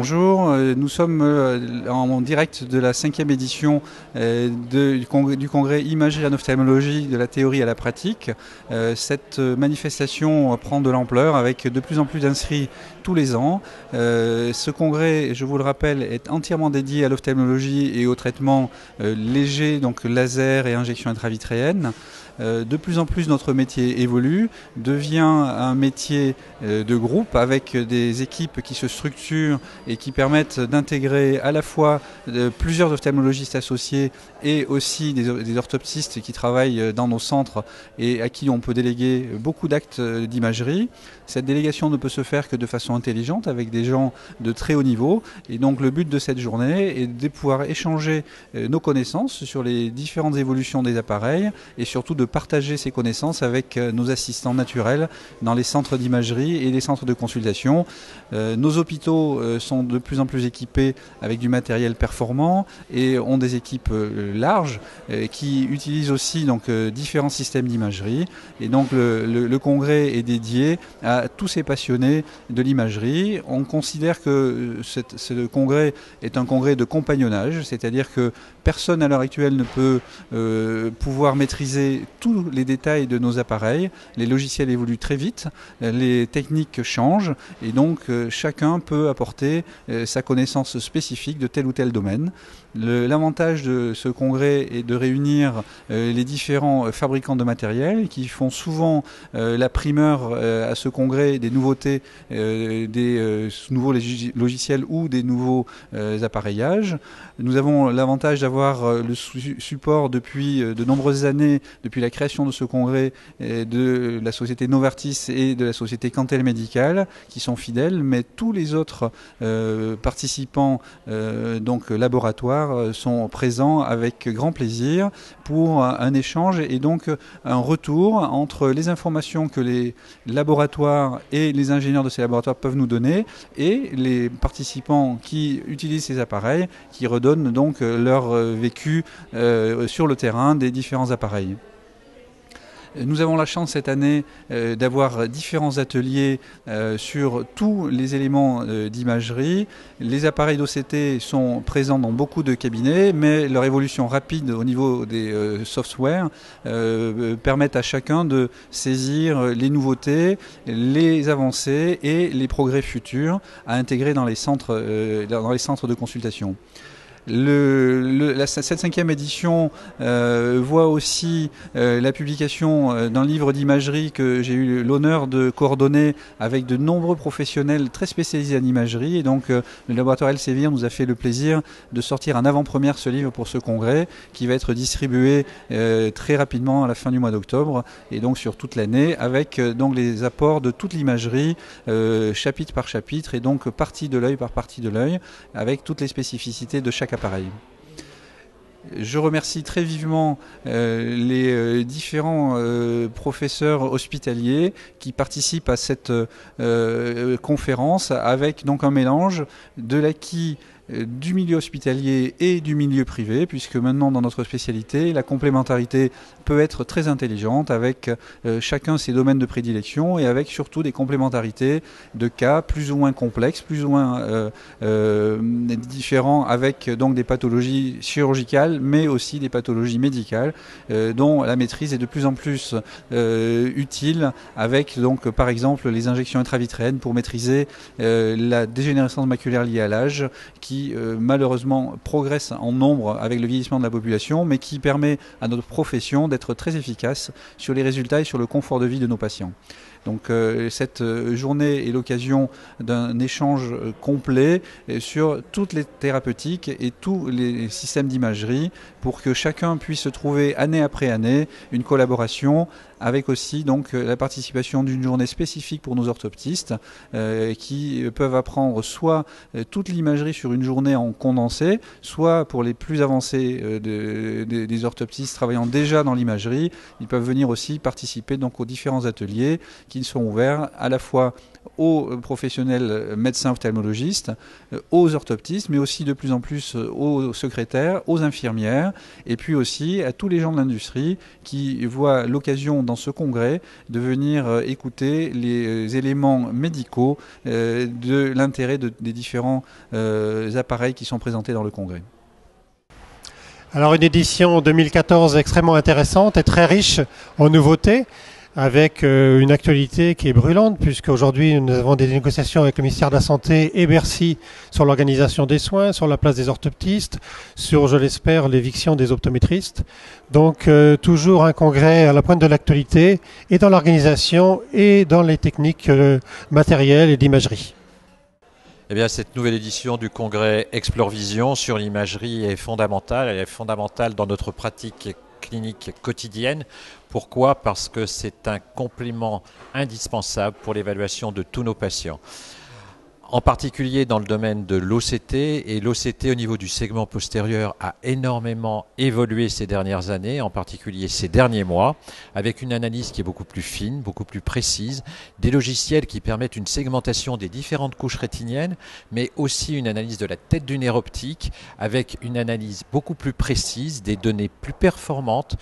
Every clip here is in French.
Bonjour, nous sommes en direct de la 5e édition du congrès Imagerie en ophtalmologie de la théorie à la pratique. Cette manifestation prend de l'ampleur avec de plus en plus d'inscrits tous les ans. Ce congrès, je vous le rappelle, est entièrement dédié à l'ophtalmologie et au traitement léger, donc laser et injection intravitréenne. De plus en plus notre métier évolue, devient un métier de groupe avec des équipes qui se structurent et qui permettent d'intégrer à la fois plusieurs ophtalmologistes associés et aussi des orthoptistes qui travaillent dans nos centres et à qui on peut déléguer beaucoup d'actes d'imagerie. Cette délégation ne peut se faire que de façon intelligente avec des gens de très haut niveau et donc le but de cette journée est de pouvoir échanger nos connaissances sur les différentes évolutions des appareils et surtout de partager ces connaissances avec nos assistants naturels dans les centres d'imagerie et les centres de consultation. Nos hôpitaux sont de plus en plus équipés avec du matériel performant et ont des équipes larges qui utilisent aussi donc différents systèmes d'imagerie. Et donc le congrès est dédié à tous ces passionnés de l'imagerie. On considère que ce congrès est un congrès de compagnonnage, c'est-à-dire que personne à l'heure actuelle ne peut pouvoir maîtriser tous les détails de nos appareils. Les logiciels évoluent très vite, les techniques changent et donc chacun peut apporter sa connaissance spécifique de tel ou tel domaine. L'avantage de ce congrès est de réunir les différents fabricants de matériel qui font souvent la primeur à ce congrès des nouveautés, des nouveaux logiciels ou des nouveaux appareillages. Nous avons l'avantage d'avoir le support depuis de nombreuses années, depuis la création de ce congrès, de la société Novartis et de la société Cantel Medical, qui sont fidèles, mais tous les autres participants, donc laboratoires, sont présents avec grand plaisir pour un échange et donc un retour entre les informations que les laboratoires et les ingénieurs de ces laboratoires peuvent nous donner et les participants qui utilisent ces appareils qui redonnent donc leur vécu sur le terrain des différents appareils. Nous avons la chance cette année d'avoir différents ateliers sur tous les éléments d'imagerie. Les appareils d'OCT sont présents dans beaucoup de cabinets, mais leur évolution rapide au niveau des softwares permettent à chacun de saisir les nouveautés, les avancées et les progrès futurs à intégrer dans les centres de consultation. Cette 5e édition voit aussi la publication d'un livre d'imagerie que j'ai eu l'honneur de coordonner avec de nombreux professionnels très spécialisés en imagerie. Et donc le laboratoire Elsevier nous a fait le plaisir de sortir en avant-première ce livre pour ce congrès qui va être distribué très rapidement à la fin du mois d'octobre et donc sur toute l'année avec donc les apports de toute l'imagerie chapitre par chapitre et donc partie de l'œil par partie de l'œil avec toutes les spécificités de chaque appareil. Je remercie très vivement les différents professeurs hospitaliers qui participent à cette conférence avec donc un mélange de l'acquis du milieu hospitalier et du milieu privé, puisque maintenant dans notre spécialité, la complémentarité peut être très intelligente avec chacun ses domaines de prédilection et avec surtout des complémentarités de cas plus ou moins complexes, plus ou moins différents avec donc des pathologies chirurgicales mais aussi des pathologies médicales dont la maîtrise est de plus en plus utile avec donc par exemple les injections intravitréennes pour maîtriser la dégénérescence maculaire liée à l'âge qui malheureusement progresse en nombre avec le vieillissement de la population, mais qui permet à notre profession d'être très efficace sur les résultats et sur le confort de vie de nos patients. Donc cette journée est l'occasion d'un échange complet sur toutes les thérapeutiques et tous les systèmes d'imagerie pour que chacun puisse trouver année après année une collaboration avec aussi donc la participation d'une journée spécifique pour nos orthoptistes qui peuvent apprendre soit toute l'imagerie sur une journée en condensé, soit pour les plus avancés des orthoptistes travaillant déjà dans l'imagerie, ils peuvent venir aussi participer donc aux différents ateliers qui sont ouverts à la fois aux professionnels médecins ophtalmologistes, aux orthoptistes, mais aussi de plus en plus aux secrétaires, aux infirmières, et puis aussi à tous les gens de l'industrie qui voient l'occasion dans ce congrès de venir écouter les éléments médicaux de l'intérêt des différents appareils qui sont présentés dans le congrès. Alors une édition 2014 extrêmement intéressante et très riche en nouveautés, avec une actualité qui est brûlante, puisqu'aujourd'hui nous avons des négociations avec le ministère de la Santé et Bercy sur l'organisation des soins, sur la place des orthoptistes, sur, je l'espère, l'éviction des optométristes. Donc toujours un congrès à la pointe de l'actualité, et dans l'organisation et dans les techniques matérielles et d'imagerie. Eh bien, cette nouvelle édition du congrès Explore Vision sur l'imagerie est fondamentale. Elle est fondamentale dans notre pratique clinique quotidienne. Pourquoi ? Parce que c'est un complément indispensable pour l'évaluation de tous nos patients. En particulier dans le domaine de l'OCT, et l'OCT au niveau du segment postérieur a énormément évolué ces dernières années, en particulier ces derniers mois, avec une analyse qui est beaucoup plus fine, beaucoup plus précise, des logiciels qui permettent une segmentation des différentes couches rétiniennes, mais aussi une analyse de la tête du nerf optique, avec une analyse beaucoup plus précise, des données plus performantes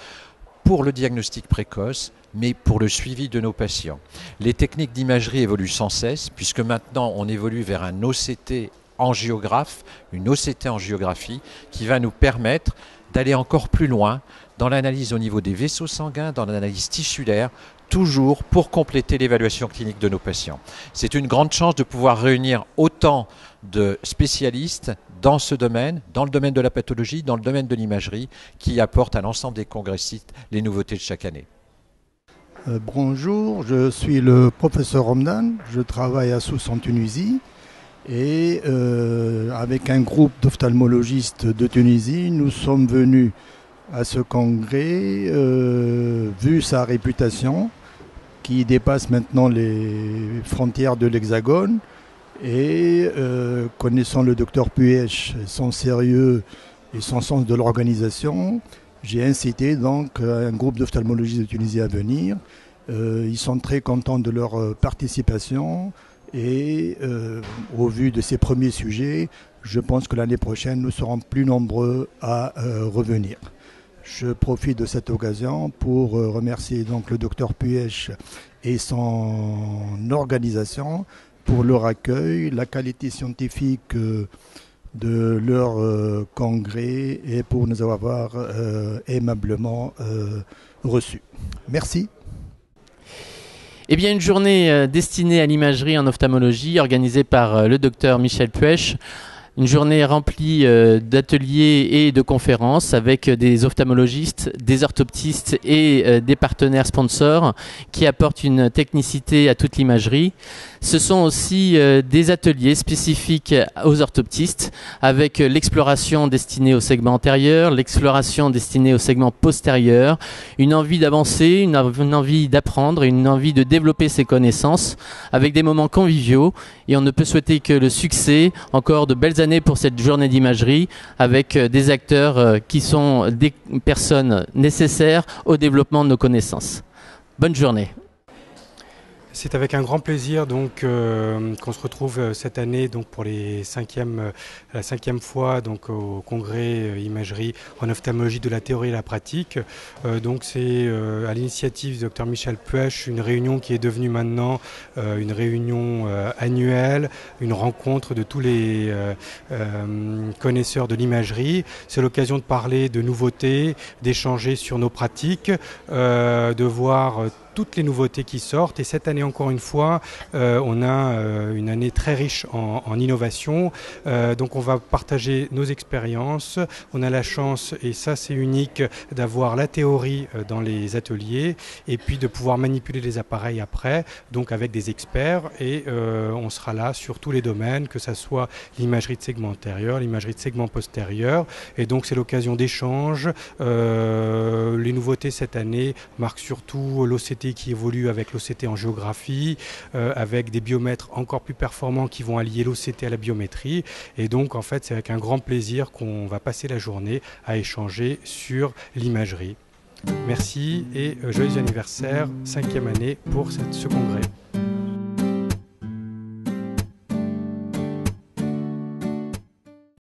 pour le diagnostic précoce, mais pour le suivi de nos patients. Les techniques d'imagerie évoluent sans cesse, puisque maintenant on évolue vers un OCT angiographe, une OCT angiographie, qui va nous permettre d'aller encore plus loin dans l'analyse au niveau des vaisseaux sanguins, dans l'analyse tissulaire, toujours pour compléter l'évaluation clinique de nos patients. C'est une grande chance de pouvoir réunir autant de spécialistes dans ce domaine, dans le domaine de la pathologie, dans le domaine de l'imagerie, qui apportent à l'ensemble des congressistes les nouveautés de chaque année. Bonjour, je suis le professeur Romdan, je travaille à Sousse en Tunisie et avec un groupe d'ophtalmologistes de Tunisie, nous sommes venus à ce congrès, vu sa réputation qui dépasse maintenant les frontières de l'Hexagone, et connaissant le docteur Puech, son sérieux et son sens de l'organisation, j'ai incité donc un groupe d'ophtalmologistes de Tunisie à venir. Ils sont très contents de leur participation et au vu de ces premiers sujets, je pense que l'année prochaine, nous serons plus nombreux à revenir. Je profite de cette occasion pour remercier donc le docteur Puech et son organisation pour leur accueil, la qualité scientifique de leur congrès et pour nous avoir aimablement reçus. Merci. Eh bien, une journée destinée à l'imagerie en ophtalmologie organisée par le docteur Michel Puech. Une journée remplie d'ateliers et de conférences avec des ophtalmologistes, des orthoptistes et des partenaires sponsors qui apportent une technicité à toute l'imagerie. Ce sont aussi des ateliers spécifiques aux orthoptistes avec l'exploration destinée au segment antérieur, l'exploration destinée au segment postérieur, une envie d'avancer, une envie d'apprendre, une envie de développer ses connaissances avec des moments conviviaux, et on ne peut souhaiter que le succès, encore de belles années pour cette journée d'imagerie avec des acteurs qui sont des personnes nécessaires au développement de nos connaissances. Bonne journée. C'est avec un grand plaisir donc qu'on se retrouve cette année donc pour la cinquième fois donc au congrès imagerie en ophtalmologie de la théorie et la pratique. Donc c'est à l'initiative du Dr Michel Puech une réunion qui est devenue maintenant une réunion annuelle, une rencontre de tous les connaisseurs de l'imagerie. C'est l'occasion de parler de nouveautés, d'échanger sur nos pratiques, de voir toutes les nouveautés qui sortent, et cette année encore une fois on a une année très riche en innovation, donc on va partager nos expériences. On a la chance, et ça c'est unique, d'avoir la théorie dans les ateliers et puis de pouvoir manipuler les appareils après, donc avec des experts, et on sera là sur tous les domaines, que ce soit l'imagerie de segment antérieur, l'imagerie de segment postérieur, et donc c'est l'occasion d'échanges. Les nouveautés cette année marquent surtout l'OCT qui évolue avec l'OCT en géographie, avec des biomètres encore plus performants qui vont allier l'OCT à la biométrie. Et donc en fait c'est avec un grand plaisir qu'on va passer la journée à échanger sur l'imagerie. Merci et joyeux anniversaire, 5e année pour ce congrès.